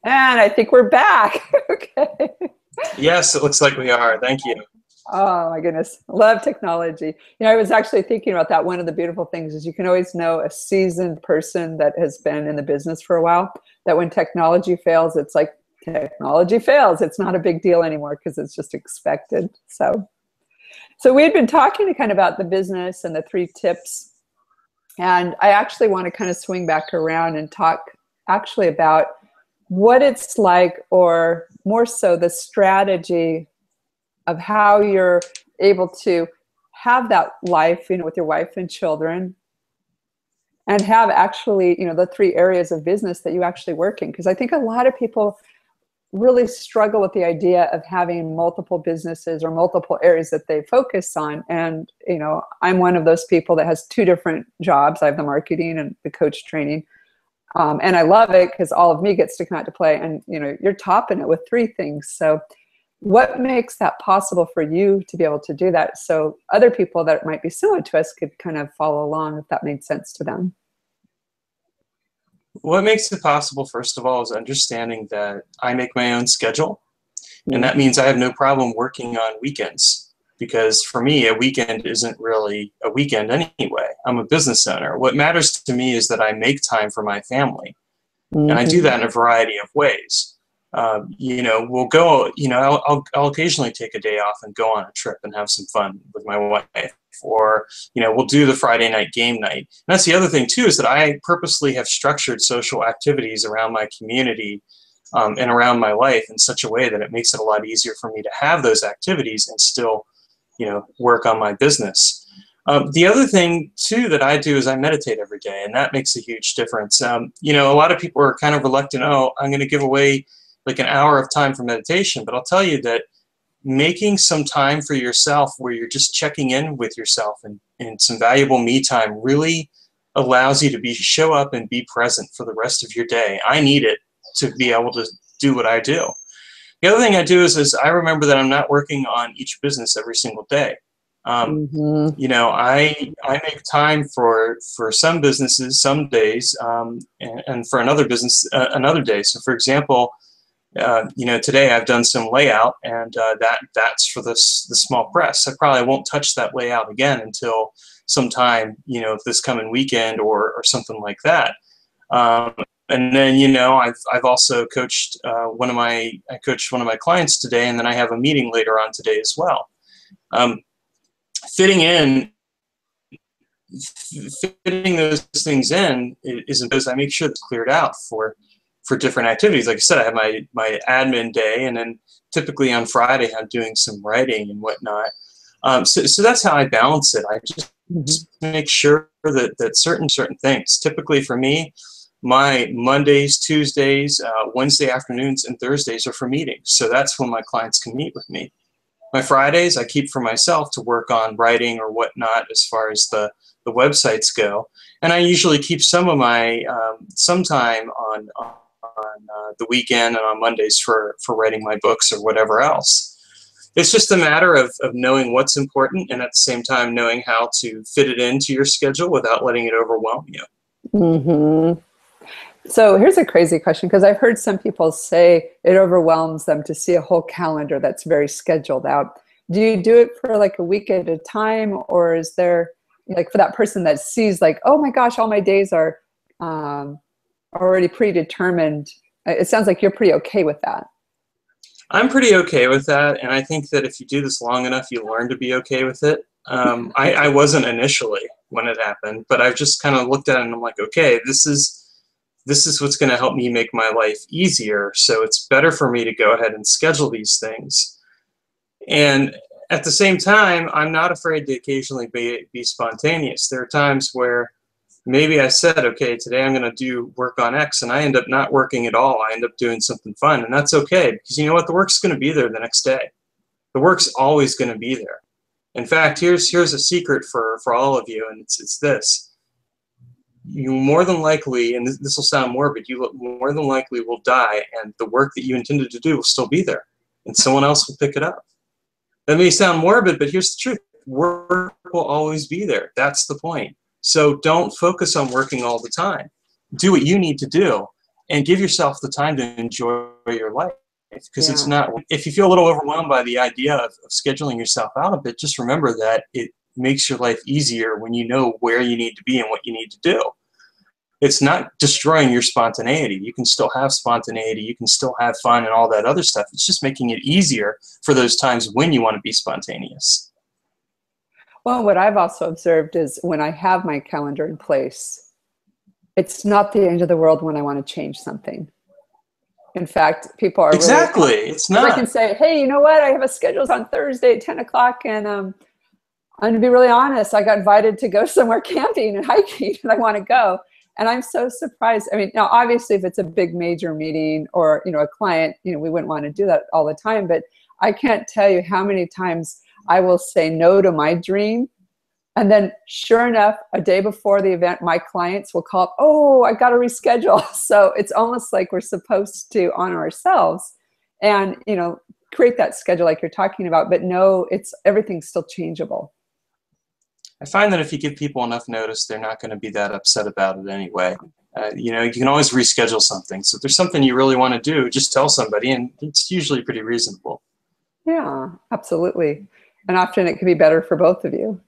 And I think we're back. Okay. Yes, it looks like we are. Thank you. Oh my goodness. Love technology. I was actually thinking about that. One of the beautiful things is you can always know a seasoned person that has been in the business for a while, that when technology fails, it's like technology fails. It's not a big deal anymore because it's just expected. So we had been talking kind of about the business and the 3 tips. And I actually want to kind of swing back around and talk actually about what it's like, or more so the strategy of how you're able to have that life, with your wife and children, and have actually, the 3 areas of business that you actually work in. Because I think a lot of people really struggle with the idea of having multiple businesses or multiple areas that they focus on. And, I'm one of those people that has 2 different jobs. I have the marketing and the coach training. And I love it because all of me gets to come out to play, and you're topping it with 3 things. So what makes that possible for you to be able to do that, so other people that might be similar to us could kind of follow along, if that made sense to them? What makes it possible, first of all, is understanding that I make my own schedule. And that means I have no problem working on weekends, because for me, a weekend isn't really a weekend anyway. I'm a business owner. What matters to me is that I make time for my family. And I do that in a variety of ways. We'll go, I'll occasionally take a day off and go on a trip and have some fun with my wife. Or, we'll do the Friday night game night. And that's the other thing, too, is that I purposely have structured social activities around my community and around my life in such a way that it makes it a lot easier for me to have those activities and still, work on my business. The other thing, too, that I do is I meditate every day, and that makes a huge difference. A lot of people are kind of reluctant, I'm going to give away like an hour of time for meditation, but I'll tell you that making some time for yourself where you're just checking in with yourself and some valuable me time really allows you to show up and be present for the rest of your day. I need it to be able to do what I do. The other thing I do is I remember that I'm not working on each business every single day. I make time for some businesses some days, and for another business another day. So, for example, today I've done some layout, and that's for the small press. I probably won't touch that layout again until sometime, this coming weekend or something like that. And then, I've also coached one of my clients today, and then I have a meeting later on today as well. Fitting those things in is because I make sure it's cleared out for different activities. Like I said, I have my admin day, and then typically on Friday I'm doing some writing and whatnot. So that's how I balance it. I just make sure that certain things, typically for me, my Mondays, Tuesdays, Wednesday afternoons, and Thursdays are for meetings. So that's when my clients can meet with me. My Fridays I keep for myself to work on writing or whatnot as far as the websites go. And I usually keep some of my some time on the weekend and on Mondays for writing my books or whatever else. It's just a matter of knowing what's important, and at the same time knowing how to fit it into your schedule without letting it overwhelm you. Mm-hmm. So here's a crazy question, because I've heard some people say it overwhelms them to see a whole calendar that's very scheduled out. Do you do it for like a week at a time, or is there, like, for that person that sees like, oh my gosh, all my days are already predetermined? It sounds like you're pretty okay with that. I'm pretty okay with that, and I think that if you do this long enough, you learn to be okay with it. I wasn't initially when it happened, but I've just kind of looked at it and I'm like, okay, this is what's going to help me make my life easier. So it's better for me to go ahead and schedule these things. And at the same time, I'm not afraid to occasionally be spontaneous. There are times where maybe I said, okay, today I'm going to do work on X, and I end up not working at all. I end up doing something fun, and that's okay, because you know what? The work's going to be there the next day. The work's always going to be there. In fact, here's a secret for all of you, and it's this. You more than likely, and this will sound morbid, you more than likely will die, and the work that you intended to do will still be there, and someone else will pick it up. That may sound morbid, but here's the truth. Work will always be there. That's the point. So don't focus on working all the time. Do what you need to do, and give yourself the time to enjoy your life. Because Yeah. it's not, if you feel a little overwhelmed by the idea of scheduling yourself out a bit, just remember that it makes your life easier when you know where you need to be and what you need to do. It's not destroying your spontaneity. You can still have spontaneity. You can still have fun and all that other stuff. It's just making it easier for those times when you want to be spontaneous. Well, what I've also observed is when I have my calendar in place, it's not the end of the world when I want to change something. In fact, people are Exactly. really, It's not. I can say, hey, you know what? I have a schedule on Thursday at 10 o'clock. And I'm going to be really honest. I got invited to go somewhere camping and hiking and I want to go. And I'm so surprised. I mean, now, obviously, if it's a big major meeting or, a client, we wouldn't want to do that all the time. But I can't tell you how many times I will say no to my dream. And then sure enough, a day before the event, my clients will call up, oh, I got to reschedule. So it's almost like we're supposed to honor ourselves and, create that schedule like you're talking about. But no, everything's still changeable. I find that if you give people enough notice, they're not going to be that upset about it anyway. You can always reschedule something. So if there's something you really want to do, just tell somebody, and it's usually pretty reasonable. Yeah, absolutely. And often it can be better for both of you.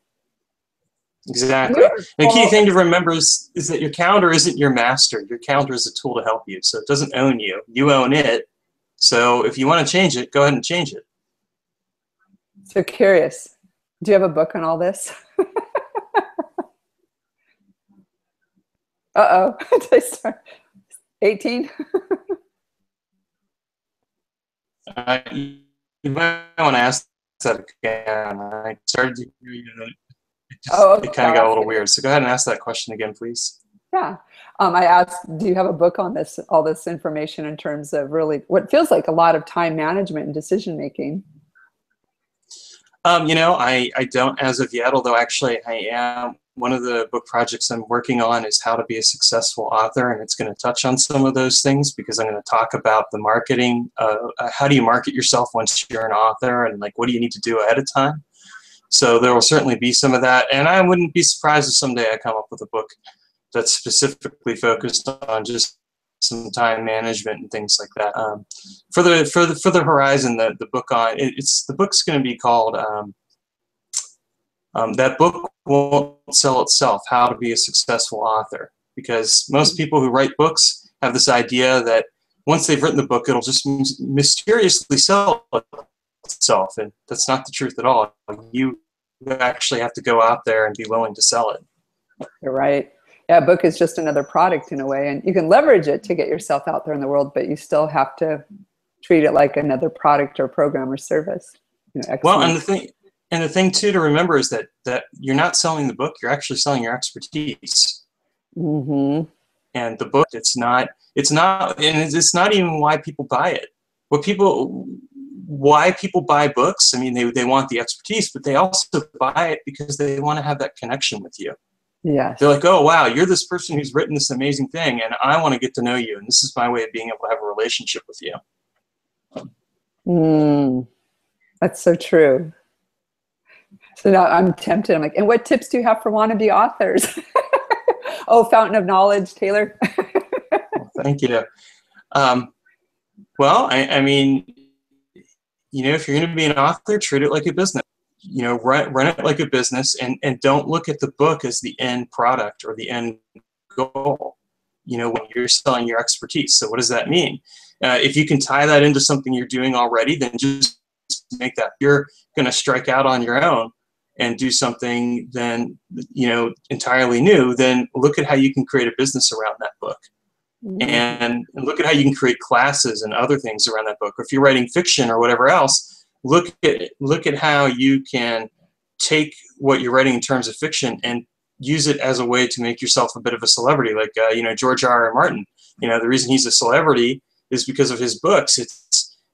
Exactly. The key thing to remember is that your calendar isn't your master. Your calendar is a tool to help you. So it doesn't own you. You own it. So if you want to change it, go ahead and change it. So curious. Do you have a book on all this? Uh-oh. Did I start? 18? You might want to ask that again. I started to hear you. It kind of got a little weird. So go ahead and ask that question again, please. Yeah. I asked, do you have a book on this, all this information in terms of really what feels like a lot of time management and decision making? I don't as of yet, although actually I am. One of the book projects I'm working on is how to be a successful author, and it's going to touch on some of those things because I'm going to talk about the marketing. How do you market yourself once you're an author, and what do you need to do ahead of time? So there will certainly be some of that, and I wouldn't be surprised if someday I come up with a book that's specifically focused on just some time management and things like that. For the horizon, the book on the book's going to be called That Book Won't Sell Itself: How to Be a Successful Author. Because most people who write books have this idea that once they've written the book, it'll just mysteriously sell itself, and that's not the truth at all. You actually have to go out there and be willing to sell it. You're right. Yeah, a book is just another product in a way, and you can leverage it to get yourself out there in the world, but you still have to treat it like another product or program or service. Well, and the thing too to remember is that you're not selling the book; you're actually selling your expertise. Mm-hmm. And the book, it's not even why people buy it. Why people buy books? I mean, they want the expertise, but they also buy it because they want to have that connection with you. Yes. They're like, oh, wow, you're this person who's written this amazing thing, and I want to get to know you, and this is my way of being able to have a relationship with you. That's so true. So now I'm tempted. I'm like, and what tips do you have for wannabe authors? Oh, fountain of knowledge, Taylor. Well, thank you. Well, I mean, if you're going to be an author, treat it like a business. Run it like a business, and don't look at the book as the end product or the end goal. When you're selling your expertise. So what does that mean? If you can tie that into something you're doing already, then just make that. You're going to strike out on your own and do something then, entirely new, then look at how you can create a business around that book. Mm-hmm. And look at how you can create classes and other things around that book. Or if you're writing fiction or whatever else, look at how you can take what you're writing in terms of fiction and use it as a way to make yourself a bit of a celebrity. Like, George R.R. Martin, the reason he's a celebrity is because of his books.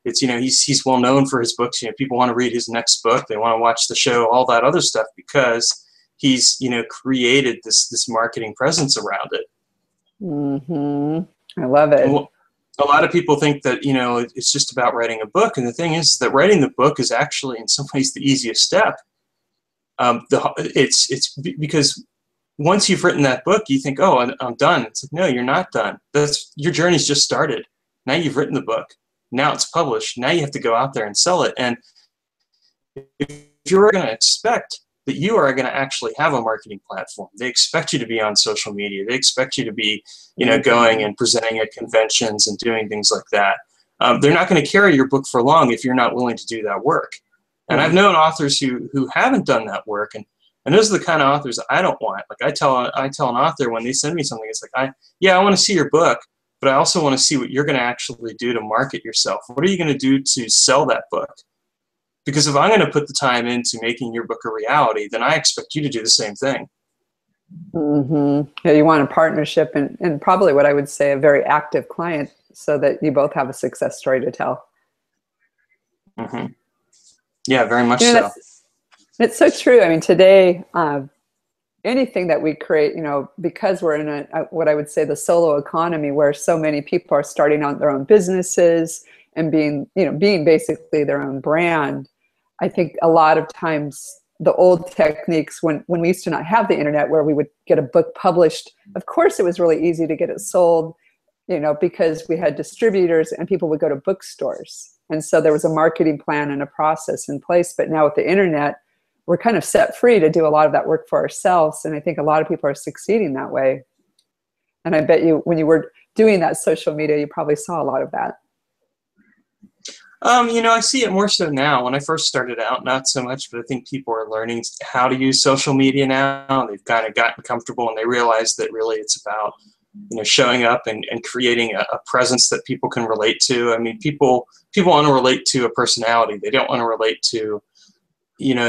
He's well known for his books. People want to read his next book. They want to watch the show, all that other stuff, because he's, created this marketing presence around it. Mm-hmm. I love it. And a lot of people think that, it's just about writing a book. And the thing is that writing the book is actually in some ways the easiest step. It's because once you've written that book, you think, oh, I'm done. It's like, no, you're not done. Your journey's just started. Now you've written the book. Now it's published. Now you have to go out there and sell it. And if you're going to expect that you are going to actually have a marketing platform, they expect you to be on social media. They expect you to be, going and presenting at conventions and doing things like that. They're not going to carry your book for long if you're not willing to do that work. And I've known authors who haven't done that work, and those are the kind of authors I don't want. Like I tell an author when they send me something, it's like, I want to see your book, but I also want to see what you're going to actually do to market yourself. What are you going to do to sell that book? Because if I'm going to put the time into making your book a reality, then I expect you to do the same thing. Mm-hmm. Yeah, you want a partnership and probably what I would say a very active client so that you both have a success story to tell. Mm-hmm. Yeah, very much so. It's so true. I mean, today, anything that we create, because we're in what I would say the solo economy, where so many people are starting out their own businesses and being basically their own brand. I think a lot of times the old techniques, when we used to not have the internet, where we would get a book published, of course, it was really easy to get it sold, because we had distributors and people would go to bookstores. And so there was a marketing plan and a process in place. But now with the internet, we're kind of set free to do a lot of that work for ourselves. And I think a lot of people are succeeding that way. And I bet you, when you were doing that social media, you probably saw a lot of that. I see it more so now. When I first started out, not so much, but I think people are learning how to use social media now. They've kind of gotten comfortable and they realize that really it's about, showing up and creating a presence that people can relate to. I mean, people want to relate to a personality. They don't want to relate to,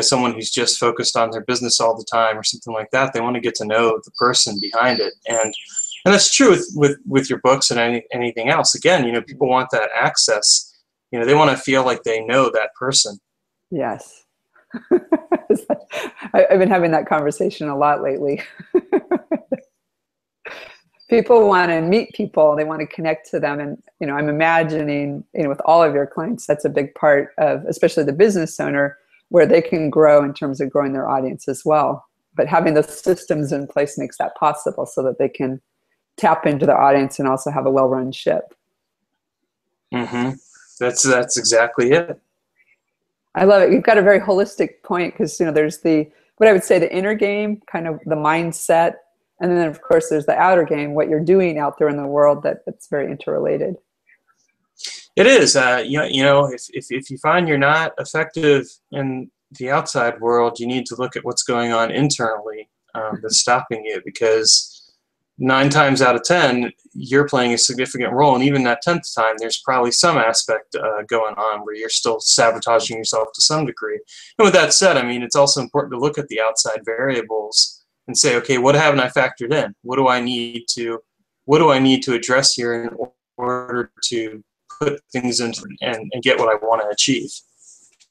someone who's just focused on their business all the time or something like that. They want to get to know the person behind it. And that's true with your books and anything else. Again, people want that access. They want to feel like they know that person. Yes. I've been having that conversation a lot lately. People want to meet people. They want to connect to them. And, I'm imagining, with all of your clients, that's a big part of, especially the business owner, where they can grow in terms of growing their audience as well. But having those systems in place makes that possible so that they can tap into their audience and also have a well-run ship. Mm-hmm. That's exactly it. I love it. You've got a very holistic point because, there's what I would say the inner game, kind of the mindset. And then, of course, there's the outer game, what you're doing out there in the world that's very interrelated. It is. If you find you're not effective in the outside world, you need to look at what's going on internally that's stopping you, because 9 times out of 10, you're playing a significant role. And even that 10th time, there's probably some aspect going on where you're still sabotaging yourself to some degree. And with that said, I mean, it's also important to look at the outside variables and say, okay, what haven't I factored in? What do I need to address here in order to put things into and get what I want to achieve?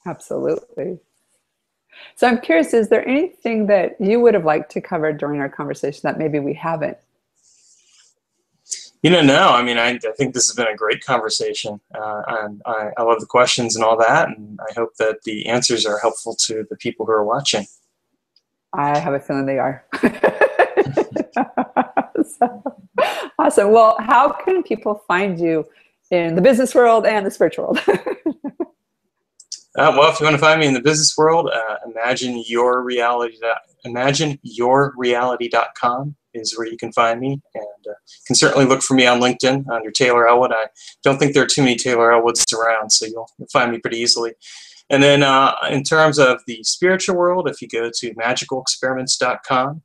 Absolutely. So I'm curious, is there anything that you would have liked to cover during our conversation that maybe we haven't? No. I mean, I think this has been a great conversation. And I love the questions and all that, and I hope that the answers are helpful to the people who are watching. I have a feeling they are. So, awesome. Well, how can people find you in the business world and the spiritual world? Well, if you want to find me in the business world, imagineyourreality.com is where you can find me. And you can certainly look for me on LinkedIn under Taylor Ellwood. I don't think there are too many Taylor Ellwoods around, so you'll find me pretty easily. And then in terms of the spiritual world, if you go to magicalexperiments.com,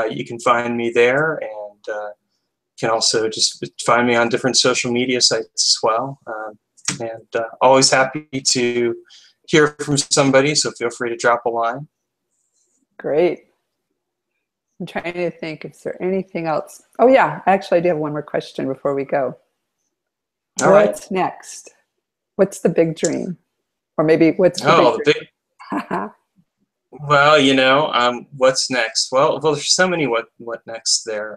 you can find me there, and you can also just find me on different social media sites as well. And always happy to hear from somebody, so feel free to drop a line. Great. I'm trying to think, is there anything else? Oh yeah, actually I do have one more question before we go. All right. What's next? What's the big dream? Or maybe what's the big dream? Well, what's next? Well, there's so many what next there.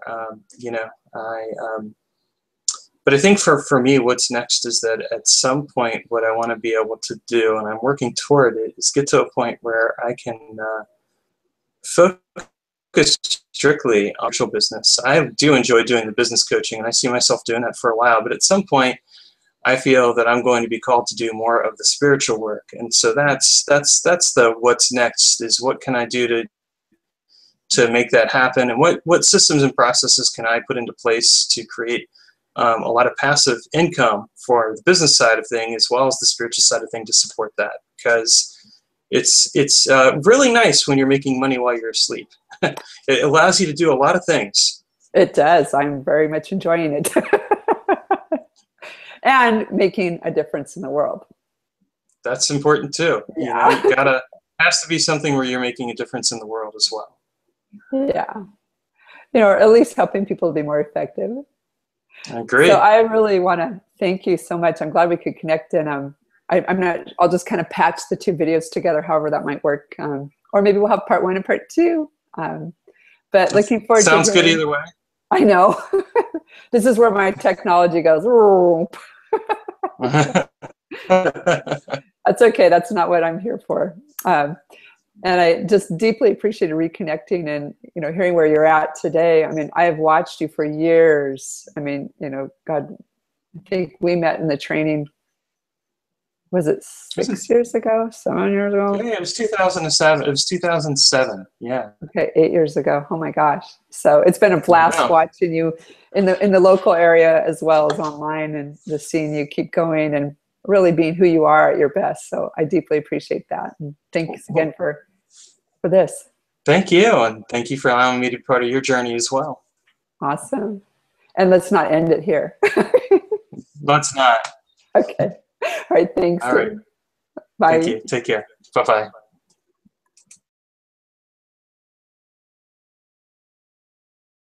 But I think for me, what's next is that at some point, what I want to be able to do, and I'm working toward it, is get to a point where I can focus focus strictly on actual business. I do enjoy doing the business coaching, and I see myself doing that for a while. But at some point, I feel that I'm going to be called to do more of the spiritual work. And so that's the what's next, is what can I do to make that happen, and what systems and processes can I put into place to create a lot of passive income for the business side of thing as well as the spiritual side of thing to support that, because it's really nice when you're making money while you're asleep. It allows you to do a lot of things. It does. I'm very much enjoying it. And making a difference in the world. That's important too. Yeah. You know, has to be something where you're making a difference in the world as well. Yeah. You know, or at least helping people to be more effective. I agree. So I really want to thank you so much. I'm glad we could connect, and I'll just kind of patch the two videos together, however that might work. Or maybe we'll have part 1 and part 2. But looking forward to it. Sounds good either way. I know. This is where my technology goes. That's okay. That's not what I'm here for. And I just deeply appreciated reconnecting and, you know, hearing where you're at today. I mean, I have watched you for years. I mean, you know, God, I think we met in the training. Was it 6 years ago? 7 years ago? Yeah, it was 2007. It was 2007. Yeah. Okay, 8 years ago. Oh my gosh! So it's been a blast watching you in the local area as well as online, and just seeing you keep going and really being who you are at your best. So I deeply appreciate that, and thanks again for this. Thank you, and thank you for allowing me to be part of your journey as well. Awesome. And let's not end it here. Let's not. Okay. All right. Thanks. All right. Bye. Thank you. Take care. Bye-bye.